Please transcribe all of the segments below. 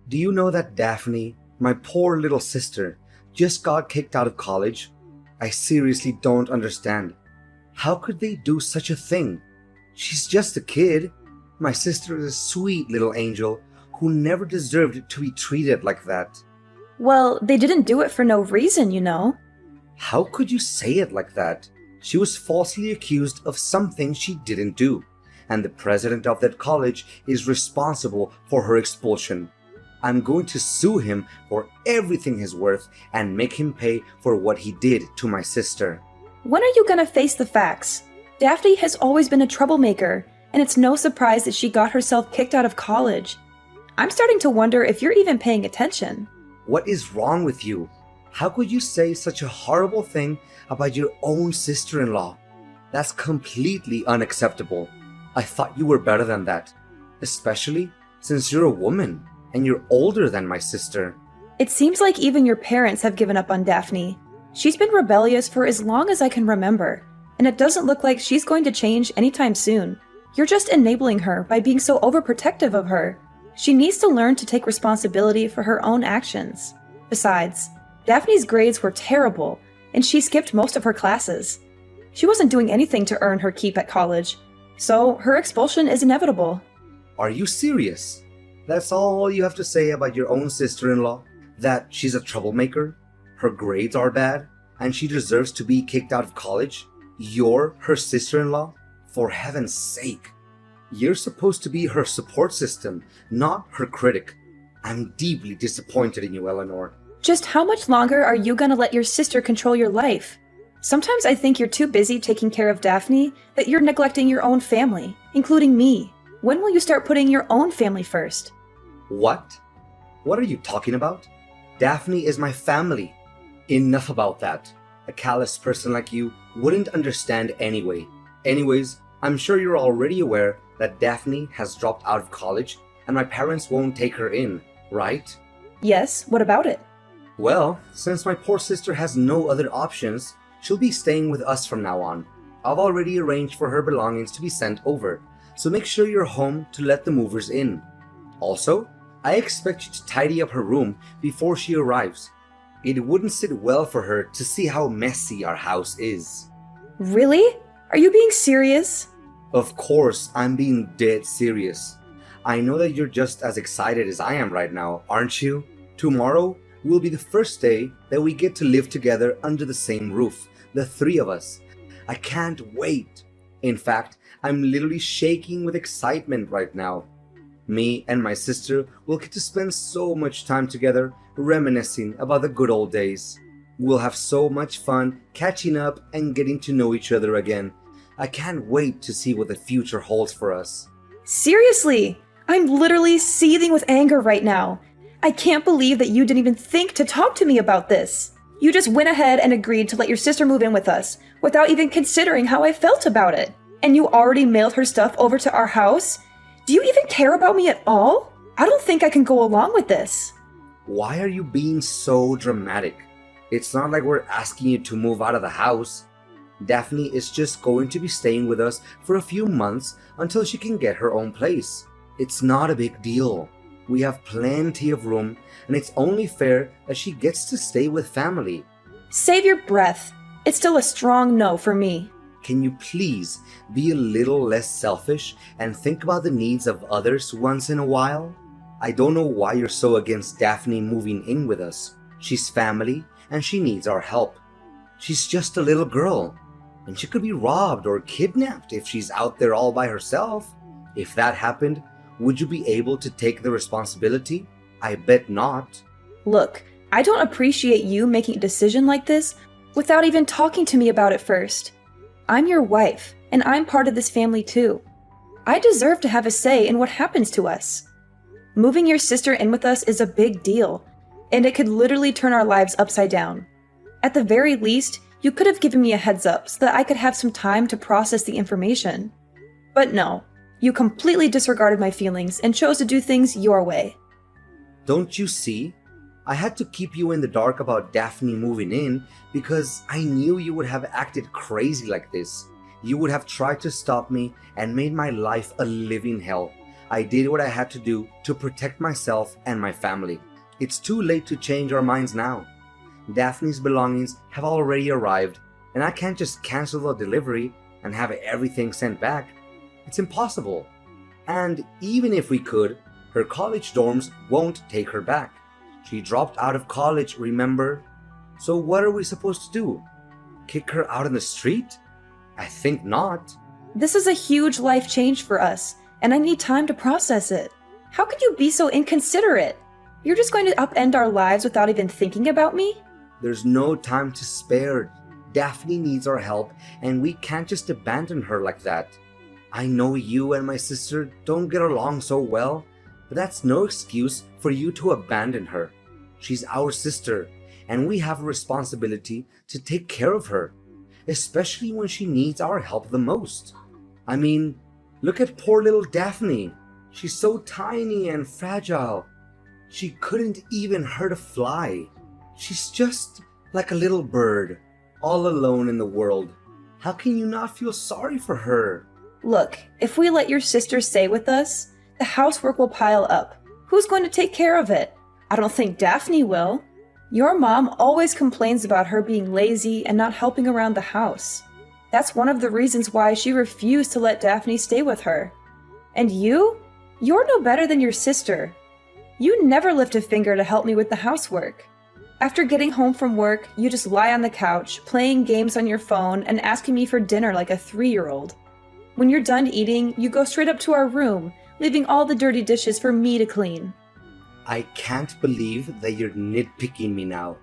Do you know that Daphne, my poor little sister, just got kicked out of college? I seriously don't understand. How could they do such a thing? She's just a kid. My sister is a sweet little angel who never deserved to be treated like that. Well, they didn't do it for no reason, you know. How could you say it like that? She was falsely accused of something she didn't do, and the president of that college is responsible for her expulsion. I'm going to sue him for everything he's worth and make him pay for what he did to my sister. When are you gonna face the facts? Daphne has always been a troublemaker, and it's no surprise that she got herself kicked out of college. I'm starting to wonder if you're even paying attention. What is wrong with you? How could you say such a horrible thing about your own sister-in-law? That's completely unacceptable. I thought you were better than that, especially since you're a woman and you're older than my sister. It seems like even your parents have given up on Daphne. She's been rebellious for as long as I can remember, and it doesn't look like she's going to change anytime soon. You're just enabling her by being so overprotective of her. She needs to learn to take responsibility for her own actions. Besides, Daphne's grades were terrible, and she skipped most of her classes. She wasn't doing anything to earn her keep at college, so her expulsion is inevitable. Are you serious? That's all you have to say about your own sister-in-law? That she's a troublemaker, her grades are bad, and she deserves to be kicked out of college? You're her sister-in-law? For heaven's sake. You're supposed to be her support system, not her critic. I'm deeply disappointed in you, Eleanor. Just how much longer are you gonna let your sister control your life? Sometimes I think you're too busy taking care of Daphne that you're neglecting your own family, including me. When will you start putting your own family first? What? What are you talking about? Daphne is my family. Enough about that. A callous person like you wouldn't understand anyway. Anyways, I'm sure you're already aware that Daphne has dropped out of college and my parents won't take her in, right? Yes, what about it? Well, since my poor sister has no other options, she'll be staying with us from now on. I've already arranged for her belongings to be sent over, so make sure you're home to let the movers in. Also, I expect you to tidy up her room before she arrives. It wouldn't sit well for her to see how messy our house is. Really? Are you being serious? Of course, I'm being dead serious. I know that you're just as excited as I am right now, aren't you? Tomorrow will be the first day that we get to live together under the same roof, the three of us. I can't wait. In fact, I'm literally shaking with excitement right now. Me and my sister will get to spend so much time together, reminiscing about the good old days. We'll have so much fun catching up and getting to know each other again. I can't wait to see what the future holds for us. Seriously, I'm literally seething with anger right now. I can't believe that you didn't even think to talk to me about this. You just went ahead and agreed to let your sister move in with us without even considering how I felt about it. And you already mailed her stuff over to our house? Do you even care about me at all? I don't think I can go along with this. Why are you being so dramatic? It's not like we're asking you to move out of the house. Daphne is just going to be staying with us for a few months until she can get her own place. It's not a big deal. We have plenty of room, and it's only fair that she gets to stay with family. Save your breath. It's still a strong no for me. Can you please be a little less selfish and think about the needs of others once in a while? I don't know why you're so against Daphne moving in with us. She's family, and she needs our help. She's just a little girl, and she could be robbed or kidnapped if she's out there all by herself. If that happened, would you be able to take the responsibility? I bet not. Look, I don't appreciate you making a decision like this without even talking to me about it first. I'm your wife, and I'm part of this family too. I deserve to have a say in what happens to us. Moving your sister in with us is a big deal, and it could literally turn our lives upside down. At the very least, you could have given me a heads up so that I could have some time to process the information. But no, you completely disregarded my feelings and chose to do things your way. Don't you see? I had to keep you in the dark about Daphne moving in because I knew you would have acted crazy like this. You would have tried to stop me and made my life a living hell. I did what I had to do to protect myself and my family. It's too late to change our minds now. Daphne's belongings have already arrived, and I can't just cancel the delivery and have everything sent back. It's impossible. And even if we could, her college dorms won't take her back. She dropped out of college, remember? So what are we supposed to do? Kick her out in the street? I think not. This is a huge life change for us, and I need time to process it. How could you be so inconsiderate? You're just going to upend our lives without even thinking about me? There's no time to spare. Daphne needs our help, and we can't just abandon her like that. I know you and my sister don't get along so well, but that's no excuse for you to abandon her. She's our sister, and we have a responsibility to take care of her, especially when she needs our help the most. I mean, look at poor little Daphne. She's so tiny and fragile. She couldn't even hurt a fly. She's just like a little bird, all alone in the world. How can you not feel sorry for her? Look, if we let your sister stay with us, the housework will pile up. Who's going to take care of it? I don't think Daphne will. Your mom always complains about her being lazy and not helping around the house. That's one of the reasons why she refused to let Daphne stay with her. And you? You're no better than your sister. You never lift a finger to help me with the housework. After getting home from work, you just lie on the couch, playing games on your phone and asking me for dinner like a 3-year-old. When you're done eating, you go straight up to our room, leaving all the dirty dishes for me to clean. I can't believe that you're nitpicking me now.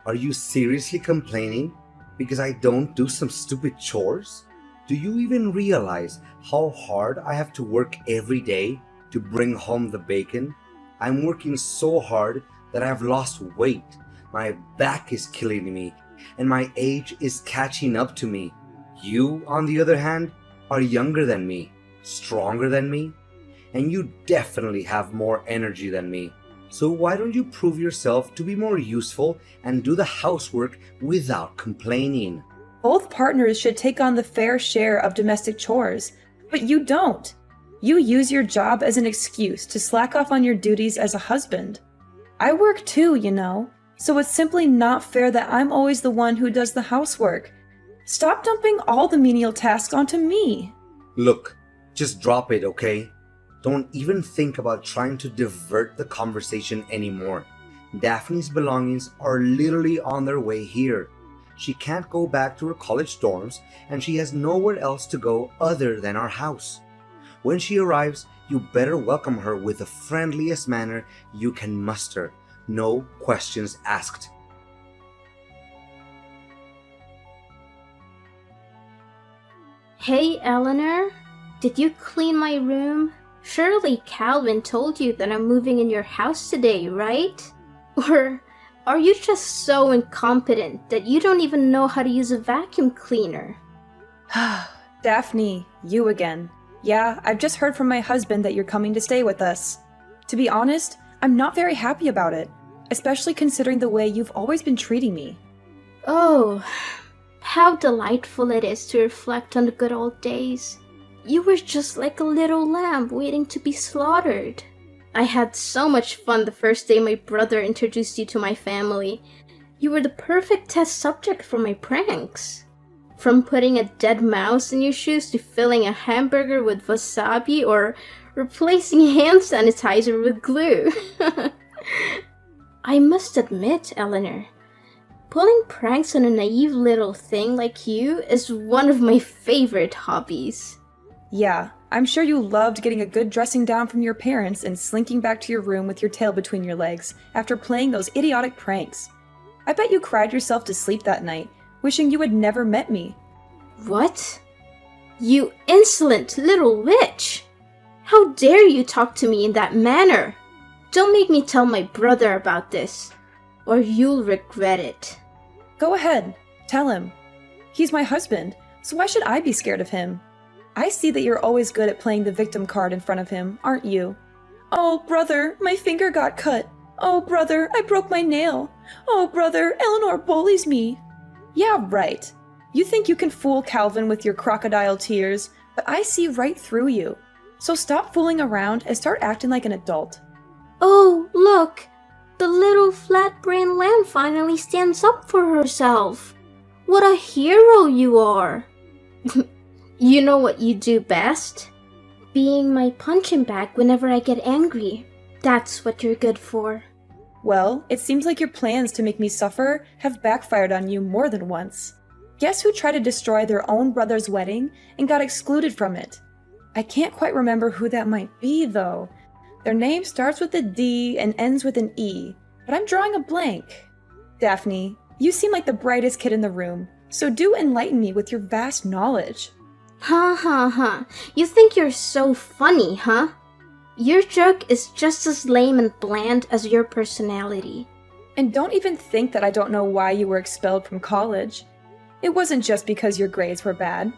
Are you seriously complaining because I don't do some stupid chores? Do you even realize how hard I have to work every day to bring home the bacon? I'm working so hard that I've lost weight. My back is killing me, and my age is catching up to me. You, on the other hand, are younger than me, stronger than me, and you definitely have more energy than me. So why don't you prove yourself to be more useful and do the housework without complaining? Both partners should take on the fair share of domestic chores, but you don't. You use your job as an excuse to slack off on your duties as a husband. I work too, you know, so it's simply not fair that I'm always the one who does the housework. Stop dumping all the menial tasks onto me. Look, just drop it, okay? Don't even think about trying to divert the conversation anymore. Daphne's belongings are literally on their way here. She can't go back to her college dorms, and she has nowhere else to go other than our house. When she arrives, you better welcome her with the friendliest manner you can muster. No questions asked. Hey, Eleanor, did you clean my room? Surely Calvin told you that I'm moving in your house today, right? Or are you just so incompetent that you don't even know how to use a vacuum cleaner? Daphne, you again. Yeah, I've just heard from my husband that you're coming to stay with us. To be honest, I'm not very happy about it, especially considering the way you've always been treating me. Oh, how delightful it is to reflect on the good old days. You were just like a little lamb waiting to be slaughtered. I had so much fun the first day my brother introduced you to my family. You were the perfect test subject for my pranks. From putting a dead mouse in your shoes to filling a hamburger with wasabi or replacing hand sanitizer with glue. I must admit, Eleanor, pulling pranks on a naive little thing like you is one of my favorite hobbies. Yeah, I'm sure you loved getting a good dressing down from your parents and slinking back to your room with your tail between your legs after playing those idiotic pranks. I bet you cried yourself to sleep that night, wishing you had never met me. What? You insolent little witch! How dare you talk to me in that manner? Don't make me tell my brother about this, or you'll regret it. Go ahead, tell him. He's my husband, so why should I be scared of him? I see that you're always good at playing the victim card in front of him, aren't you? Oh, brother, my finger got cut. Oh, brother, I broke my nail. Oh, brother, Eleanor bullies me. Yeah, right. You think you can fool Calvin with your crocodile tears, but I see right through you. So stop fooling around and start acting like an adult. Oh, look! The little flat-brained lamb finally stands up for herself. What a hero you are! You know what you do best? Being my punching bag whenever I get angry. That's what you're good for. Well, it seems like your plans to make me suffer have backfired on you more than once. Guess who tried to destroy their own brother's wedding and got excluded from it? I can't quite remember who that might be, though. Their name starts with a D and ends with an E, but I'm drawing a blank. Daphne, you seem like the brightest kid in the room, so do enlighten me with your vast knowledge. Ha ha ha. You think you're so funny, huh? Your joke is just as lame and bland as your personality. And don't even think that I don't know why you were expelled from college. It wasn't just because your grades were bad.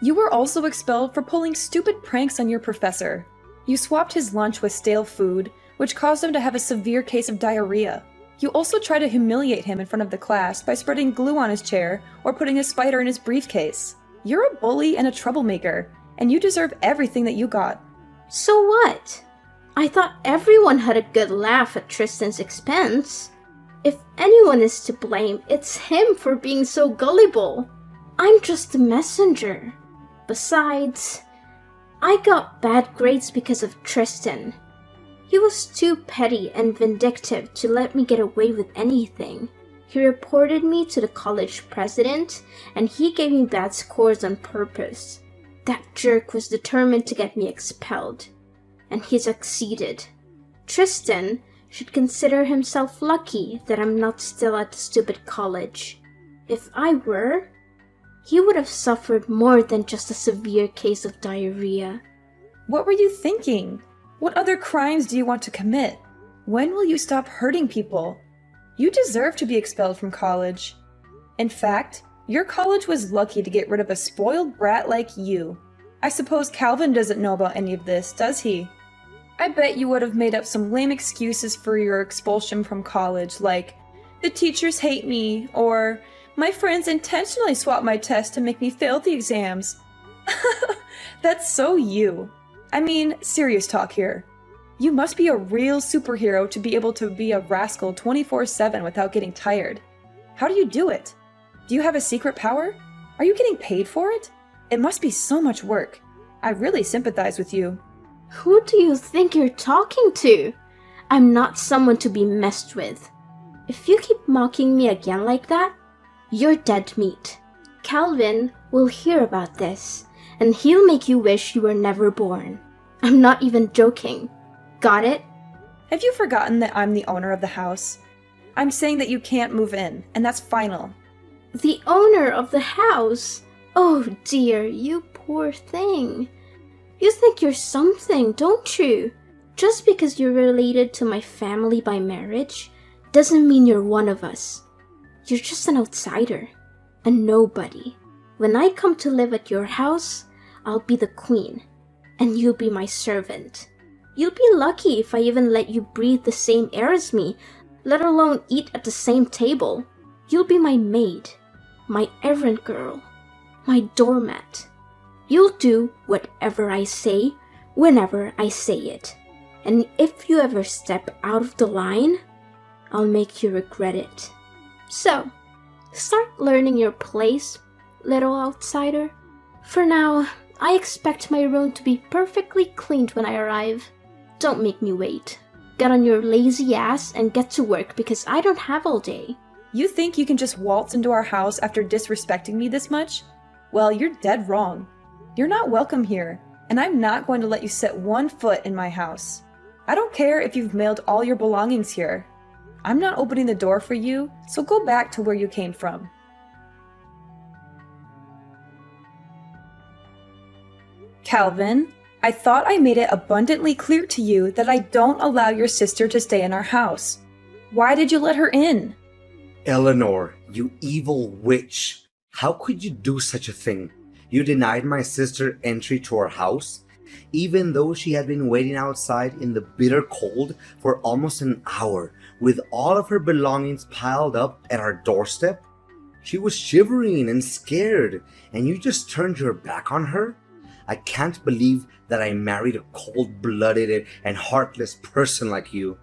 You were also expelled for pulling stupid pranks on your professor. You swapped his lunch with stale food, which caused him to have a severe case of diarrhea. You also tried to humiliate him in front of the class by spreading glue on his chair or putting a spider in his briefcase. You're a bully and a troublemaker, and you deserve everything that you got. So what? I thought everyone had a good laugh at Tristan's expense. If anyone is to blame, it's him for being so gullible. I'm just a messenger. Besides, I got bad grades because of Tristan. He was too petty and vindictive to let me get away with anything. He reported me to the college president, and he gave me bad scores on purpose. That jerk was determined to get me expelled, and he succeeded. Tristan should consider himself lucky that I'm not still at the stupid college. If I were, he would have suffered more than just a severe case of diarrhea. What were you thinking? What other crimes do you want to commit? When will you stop hurting people? You deserve to be expelled from college. In fact, your college was lucky to get rid of a spoiled brat like you. I suppose Calvin doesn't know about any of this, does he? I bet you would have made up some lame excuses for your expulsion from college, like, the teachers hate me, or my friends intentionally swapped my test to make me fail the exams. That's so you. I mean, serious talk here. You must be a real superhero to be able to be a rascal 24/7 without getting tired. How do you do it? Do you have a secret power? Are you getting paid for it? It must be so much work. I really sympathize with you. Who do you think you're talking to? I'm not someone to be messed with. If you keep mocking me again like that, you're dead meat. Calvin will hear about this, and he'll make you wish you were never born. I'm not even joking. Got it? Have you forgotten that I'm the owner of the house? I'm saying that you can't move in, and that's final. The owner of the house? Oh dear, you poor thing. You think you're something, don't you? Just because you're related to my family by marriage doesn't mean you're one of us. You're just an outsider, a nobody. When I come to live at your house, I'll be the queen, and you'll be my servant. You'll be lucky if I even let you breathe the same air as me, let alone eat at the same table. You'll be my maid, my errand girl, my doormat. You'll do whatever I say, whenever I say it. And if you ever step out of the line, I'll make you regret it. So, start learning your place, little outsider. For now, I expect my room to be perfectly cleaned when I arrive. Don't make me wait. Get on your lazy ass and get to work because I don't have all day. You think you can just waltz into our house after disrespecting me this much? Well, you're dead wrong. You're not welcome here, and I'm not going to let you set one foot in my house. I don't care if you've mailed all your belongings here. I'm not opening the door for you, so go back to where you came from. Calvin, I thought I made it abundantly clear to you that I don't allow your sister to stay in our house. Why did you let her in? Eleanor, you evil witch. How could you do such a thing? You denied my sister entry to our house, even though she had been waiting outside in the bitter cold for almost an hour with all of her belongings piled up at our doorstep. She was shivering and scared, and you just turned your back on her? I can't believe that I married a cold-blooded and heartless person like you.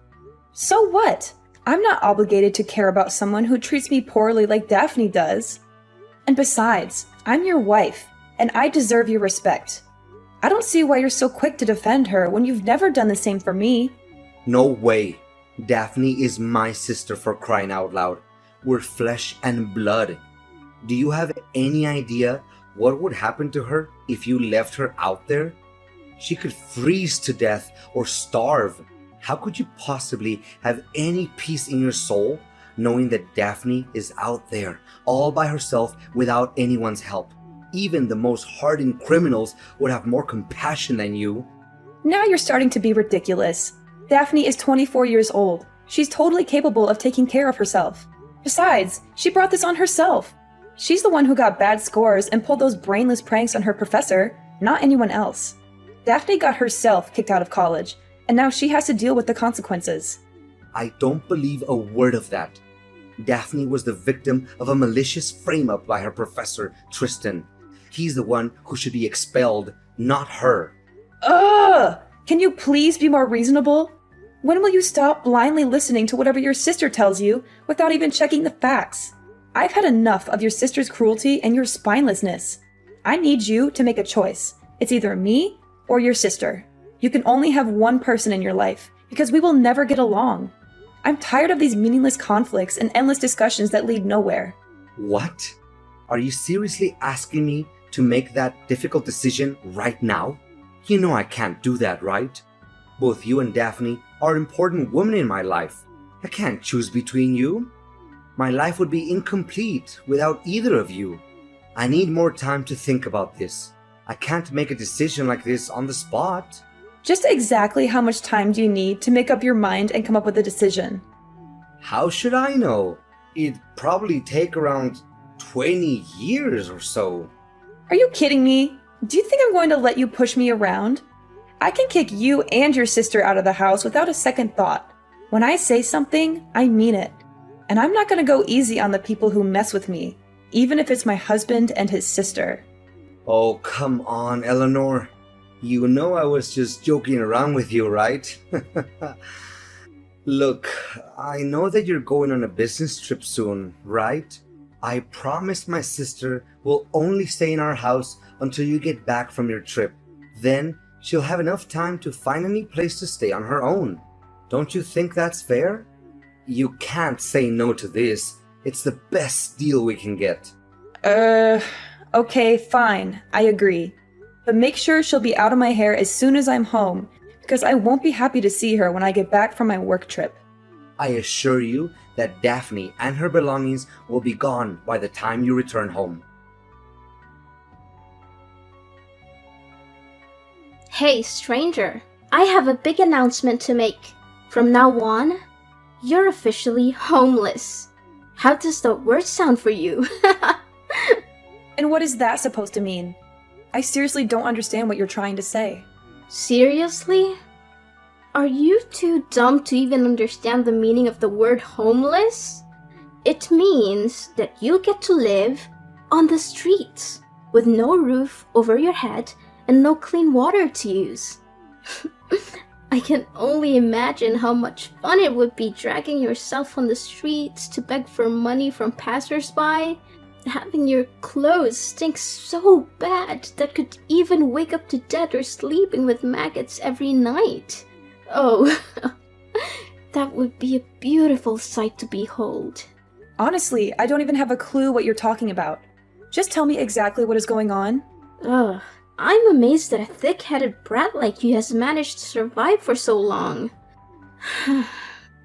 So what? I'm not obligated to care about someone who treats me poorly like Daphne does. And besides, I'm your wife, and I deserve your respect. I don't see why you're so quick to defend her when you've never done the same for me. No way. Daphne is my sister, for crying out loud. We're flesh and blood. Do you have any idea what would happen to her if you left her out there? She could freeze to death or starve. How could you possibly have any peace in your soul knowing that Daphne is out there all by herself without anyone's help? Even the most hardened criminals would have more compassion than you. Now you're starting to be ridiculous. Daphne is 24 years old. She's totally capable of taking care of herself. Besides, she brought this on herself. She's the one who got bad scores and pulled those brainless pranks on her professor, not anyone else. Daphne got herself kicked out of college, and now she has to deal with the consequences. I don't believe a word of that. Daphne was the victim of a malicious frame-up by her professor, Tristan. He's the one who should be expelled, not her. Ugh! Can you please be more reasonable? When will you stop blindly listening to whatever your sister tells you without even checking the facts? I've had enough of your sister's cruelty and your spinelessness. I need you to make a choice. It's either me or your sister. You can only have one person in your life, because we will never get along. I'm tired of these meaningless conflicts and endless discussions that lead nowhere. What? Are you seriously asking me to make that difficult decision right now? You know I can't do that, right? Both you and Daphne are important women in my life. I can't choose between you. My life would be incomplete without either of you. I need more time to think about this. I can't make a decision like this on the spot. Just exactly how much time do you need to make up your mind and come up with a decision? How should I know? It'd probably take around 20 years or so. Are you kidding me? Do you think I'm going to let you push me around? I can kick you and your sister out of the house without a second thought. When I say something, I mean it. And I'm not going to go easy on the people who mess with me, even if it's my husband and his sister. Oh, come on, Eleanor. You know I was just joking around with you, right? Look, I know that you're going on a business trip soon, right? I promised my sister will only stay in our house until you get back from your trip. Then she'll have enough time to find any place to stay on her own. Don't you think that's fair? You can't say no to this. It's the best deal we can get. Okay, fine. I agree. But make sure she'll be out of my hair as soon as I'm home, because I won't be happy to see her when I get back from my work trip. I assure you that Daphne and her belongings will be gone by the time you return home. Hey, stranger. I have a big announcement to make. From now on, you're officially homeless. How does that word sound for you? And what is that supposed to mean? I seriously don't understand what you're trying to say. Seriously? Are you too dumb to even understand the meaning of the word homeless? It means that you'll get to live on the streets with no roof over your head and no clean water to use. I can only imagine how much fun it would be dragging yourself on the streets to beg for money from passersby, having your clothes stink so bad that could even wake up to death or sleeping with maggots every night. Oh, that would be a beautiful sight to behold. Honestly, I don't even have a clue what you're talking about. Just tell me exactly what is going on. Ugh. I'm amazed that a thick-headed brat like you has managed to survive for so long.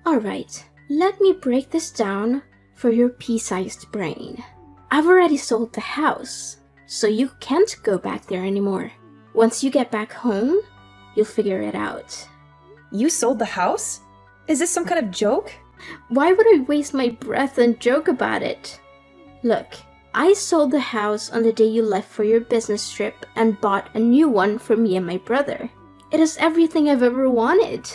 Alright, let me break this down for your pea-sized brain. I've already sold the house, so you can't go back there anymore. Once you get back home, you'll figure it out. You sold the house? Is this some kind of joke? Why would I waste my breath and joke about it? Look, I sold the house on the day you left for your business trip and bought a new one for me and my brother. It has everything I've ever wanted.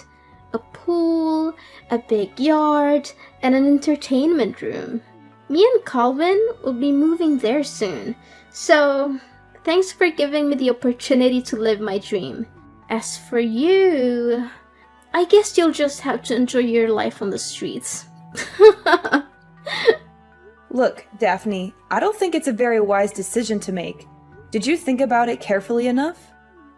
A pool, a big yard, and an entertainment room. Me and Calvin will be moving there soon, so Thanks for giving me the opportunity to live my dream. As for you, I guess you'll just have to enjoy your life on the streets. Look, Daphne, I don't think it's a very wise decision to make. Did you think about it carefully enough?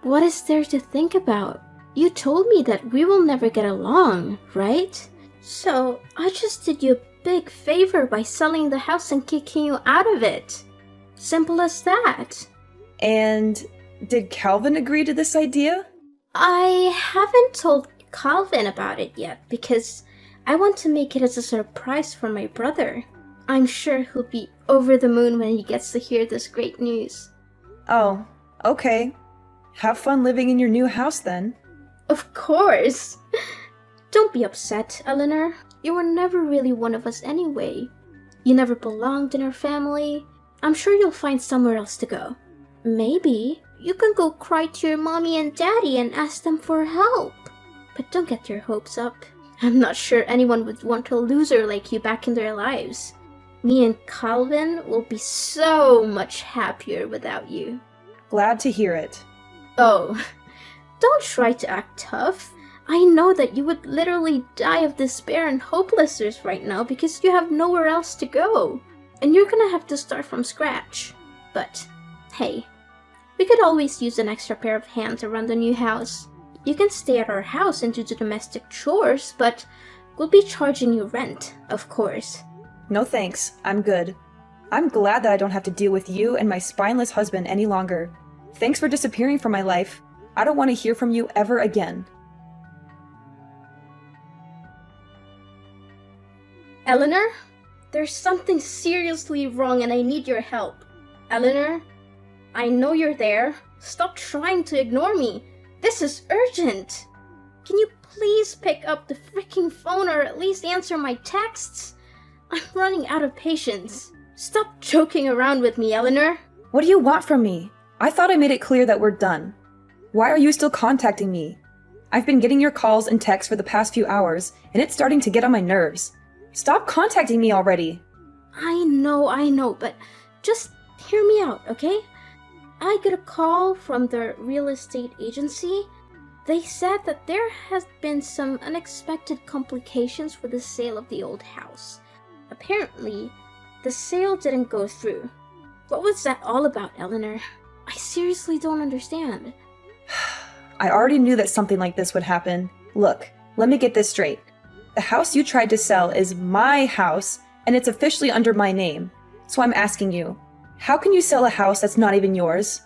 What is there to think about? You told me that we will never get along, right? So I just did you a big favor by selling the house and kicking you out of it. Simple as that. And did Calvin agree to this idea? I haven't told Calvin about it yet because I want to make it as a surprise for my brother. I'm sure he'll be over the moon when he gets to hear this great news. Oh, okay. Have fun living in your new house then. Of course! Don't be upset, Eleanor. You were never really one of us anyway. You never belonged in our family. I'm sure you'll find somewhere else to go. Maybe you can go cry to your mommy and daddy and ask them for help. But don't get your hopes up. I'm not sure anyone would want a loser like you back in their lives. Me and Calvin will be so much happier without you. Glad to hear it. Oh, don't try to act tough. I know that you would literally die of despair and hopelessness right now because you have nowhere else to go. And you're gonna have to start from scratch. But, hey, we could always use an extra pair of hands around the new house. You can stay at our house and do the domestic chores, but we'll be charging you rent, of course. No thanks, I'm good. I'm glad that I don't have to deal with you and my spineless husband any longer. Thanks for disappearing from my life. I don't want to hear from you ever again. Eleanor, there's something seriously wrong and I need your help. Eleanor, I know you're there. Stop trying to ignore me. This is urgent. Can you please pick up the freaking phone or at least answer my texts? I'm running out of patience. Stop joking around with me, Eleanor. What do you want from me? I thought I made it clear that we're done. Why are you still contacting me? I've been getting your calls and texts for the past few hours, and it's starting to get on my nerves. Stop contacting me already. I know, but just hear me out, okay? I got a call from the real estate agency. They said that there has been some unexpected complications with the sale of the old house. Apparently, the sale didn't go through. What was that all about, Eleanor? I seriously don't understand. I already knew that something like this would happen. Look, let me get this straight. The house you tried to sell is my house, and it's officially under my name. So I'm asking you, how can you sell a house that's not even yours?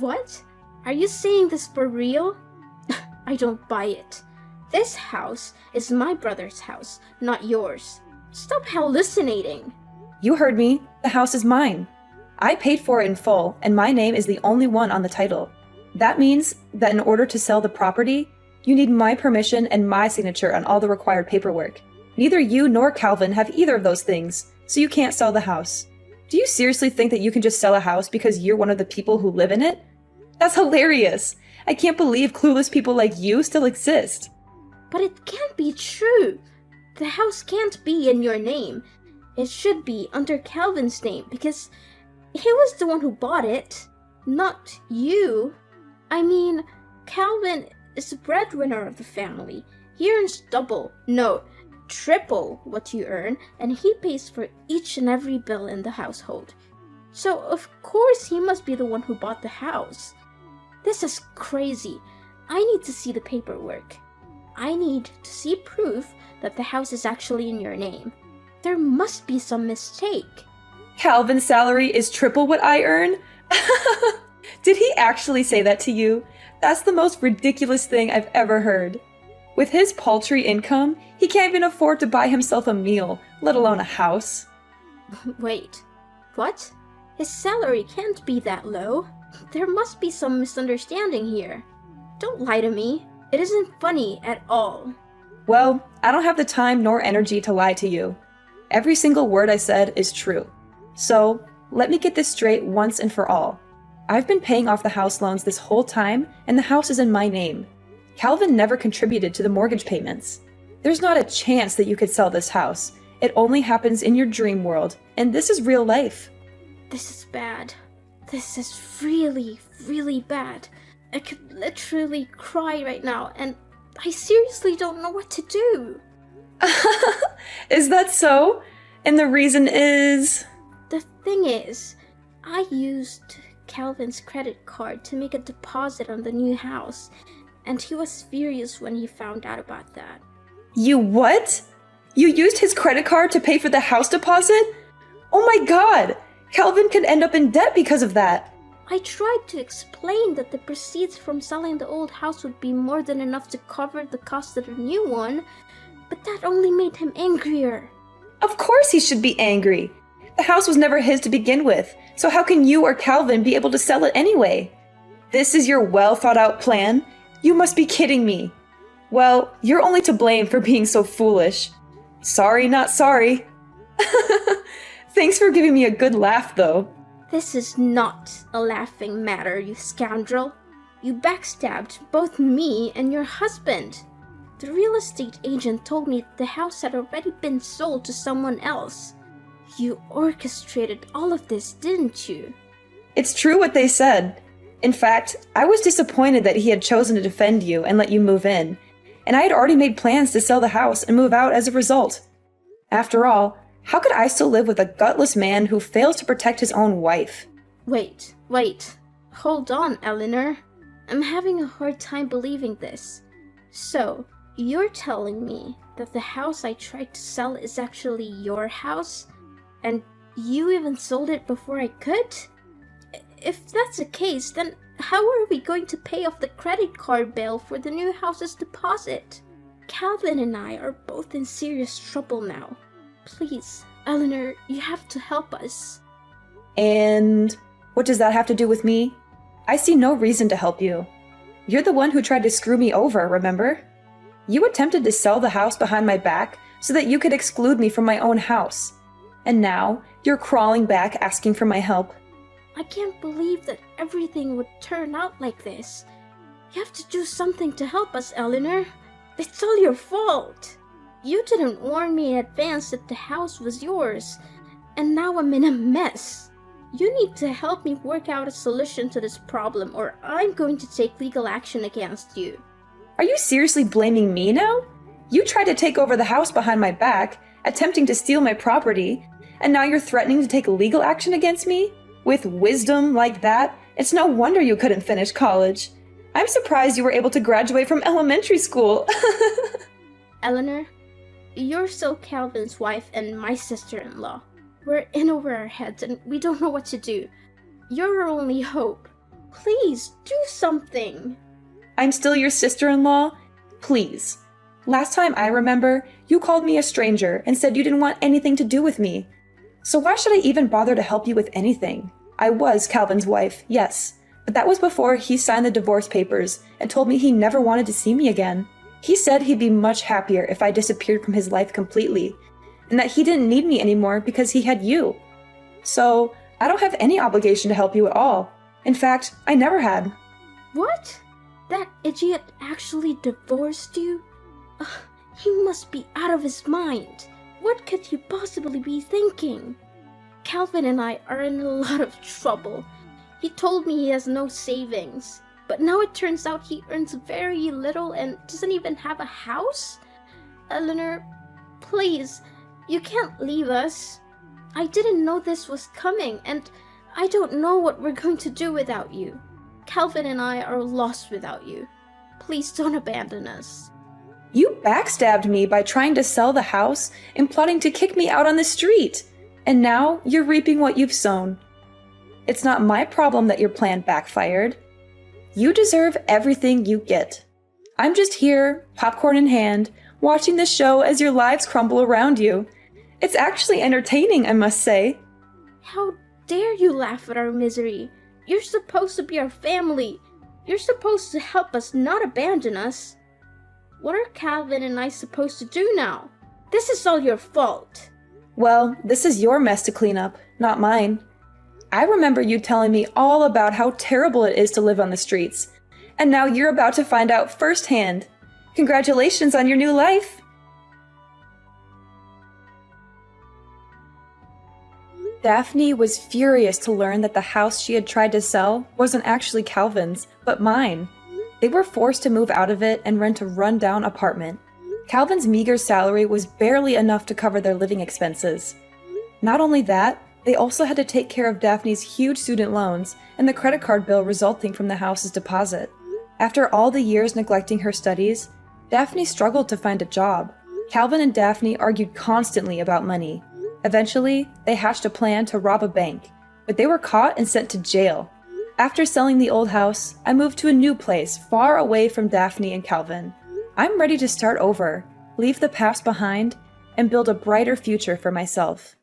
What? Are you saying this for real? I don't buy it. This house is my brother's house, not yours. Stop hallucinating. You heard me. The house is mine. I paid for it in full, and my name is the only one on the title. That means that in order to sell the property, you need my permission and my signature on all the required paperwork. Neither you nor Calvin have either of those things, so you can't sell the house. Do you seriously think that you can just sell a house because you're one of the people who live in it? That's hilarious! I can't believe clueless people like you still exist. But it can't be true. The house can't be in your name. It should be under Calvin's name because he was the one who bought it, not you. I mean, Calvin is the breadwinner of the family. He earns double, no, triple what you earn, and he pays for each and every bill in the household. So, of course, he must be the one who bought the house. This is crazy. I need to see the paperwork. I need to see proof that the house is actually in your name. There must be some mistake. Calvin's salary is triple what I earn? Did he actually say that to you? That's the most ridiculous thing I've ever heard. With his paltry income, he can't even afford to buy himself a meal, let alone a house. Wait, what? His salary can't be that low. There must be some misunderstanding here. Don't lie to me. It isn't funny at all. Well, I don't have the time nor energy to lie to you. Every single word I said is true. So, let me get this straight once and for all. I've been paying off the house loans this whole time, and the house is in my name. Calvin never contributed to the mortgage payments. There's not a chance that you could sell this house. It only happens in your dream world, and this is real life. This is bad. This is really, really bad. I could literally cry right now, and I seriously don't know what to do. Is that so? And the reason is... The thing is, I used Calvin's credit card to make a deposit on the new house, and he was furious when he found out about that. You what? You used his credit card to pay for the house deposit? Oh my god! Calvin could end up in debt because of that. I tried to explain that the proceeds from selling the old house would be more than enough to cover the cost of the new one, but that only made him angrier. Of course he should be angry. The house was never his to begin with, so how can you or Calvin be able to sell it anyway? This is your well-thought-out plan? You must be kidding me. Well, you're only to blame for being so foolish. Sorry, not sorry. Thanks for giving me a good laugh, though. This is not a laughing matter, you scoundrel. You backstabbed both me and your husband. The real estate agent told me the house had already been sold to someone else. You orchestrated all of this, didn't you? It's true what they said. In fact, I was disappointed that he had chosen to defend you and let you move in, and I had already made plans to sell the house and move out as a result. After all, how could I still live with a gutless man who fails to protect his own wife? Wait. Hold on, Eleanor. I'm having a hard time believing this. So, you're telling me that the house I tried to sell is actually your house? And you even sold it before I could? If that's the case, then how are we going to pay off the credit card bill for the new house's deposit? Calvin and I are both in serious trouble now. Please, Eleanor, you have to help us. And what does that have to do with me? I see no reason to help you. You're the one who tried to screw me over, remember? You attempted to sell the house behind my back so that you could exclude me from my own house. And now, you're crawling back asking for my help. I can't believe that everything would turn out like this. You have to do something to help us, Eleanor. It's all your fault. You didn't warn me in advance that the house was yours, and now I'm in a mess. You need to help me work out a solution to this problem, or I'm going to take legal action against you. Are you seriously blaming me now? You tried to take over the house behind my back, attempting to steal my property, and now you're threatening to take legal action against me? With wisdom like that, it's no wonder you couldn't finish college. I'm surprised you were able to graduate from elementary school. Eleanor, you're still Calvin's wife and my sister-in-law. We're in over our heads and we don't know what to do. You're our only hope. Please, do something. I'm still your sister-in-law? Please. Last time I remember, you called me a stranger and said you didn't want anything to do with me. So why should I even bother to help you with anything? I was Calvin's wife, yes, but that was before he signed the divorce papers and told me he never wanted to see me again. He said he'd be much happier if I disappeared from his life completely, and that he didn't need me anymore because he had you. So, I don't have any obligation to help you at all. In fact, I never had. What? That idiot actually divorced you? Ugh, he must be out of his mind. What could he possibly be thinking? Calvin and I are in a lot of trouble. He told me he has no savings, but now it turns out he earns very little and doesn't even have a house? Eleanor, please, you can't leave us. I didn't know this was coming, and I don't know what we're going to do without you. Calvin and I are lost without you. Please don't abandon us. You backstabbed me by trying to sell the house and plotting to kick me out on the street. And now you're reaping what you've sown. It's not my problem that your plan backfired. You deserve everything you get. I'm just here, popcorn in hand, watching the show as your lives crumble around you. It's actually entertaining, I must say. How dare you laugh at our misery? You're supposed to be our family. You're supposed to help us, not abandon us. What are Calvin and I supposed to do now? This is all your fault. Well, this is your mess to clean up, not mine. I remember you telling me all about how terrible it is to live on the streets, and now you're about to find out firsthand. Congratulations on your new life! Daphne was furious to learn that the house she had tried to sell wasn't actually Calvin's, but mine. They were forced to move out of it and rent a run-down apartment. Calvin's meager salary was barely enough to cover their living expenses. Not only that, they also had to take care of Daphne's huge student loans and the credit card bill resulting from the house's deposit. After all the years neglecting her studies, Daphne struggled to find a job. Calvin and Daphne argued constantly about money. Eventually, they hatched a plan to rob a bank, but they were caught and sent to jail. After selling the old house, I moved to a new place far away from Daphne and Calvin. I'm ready to start over, leave the past behind, and build a brighter future for myself.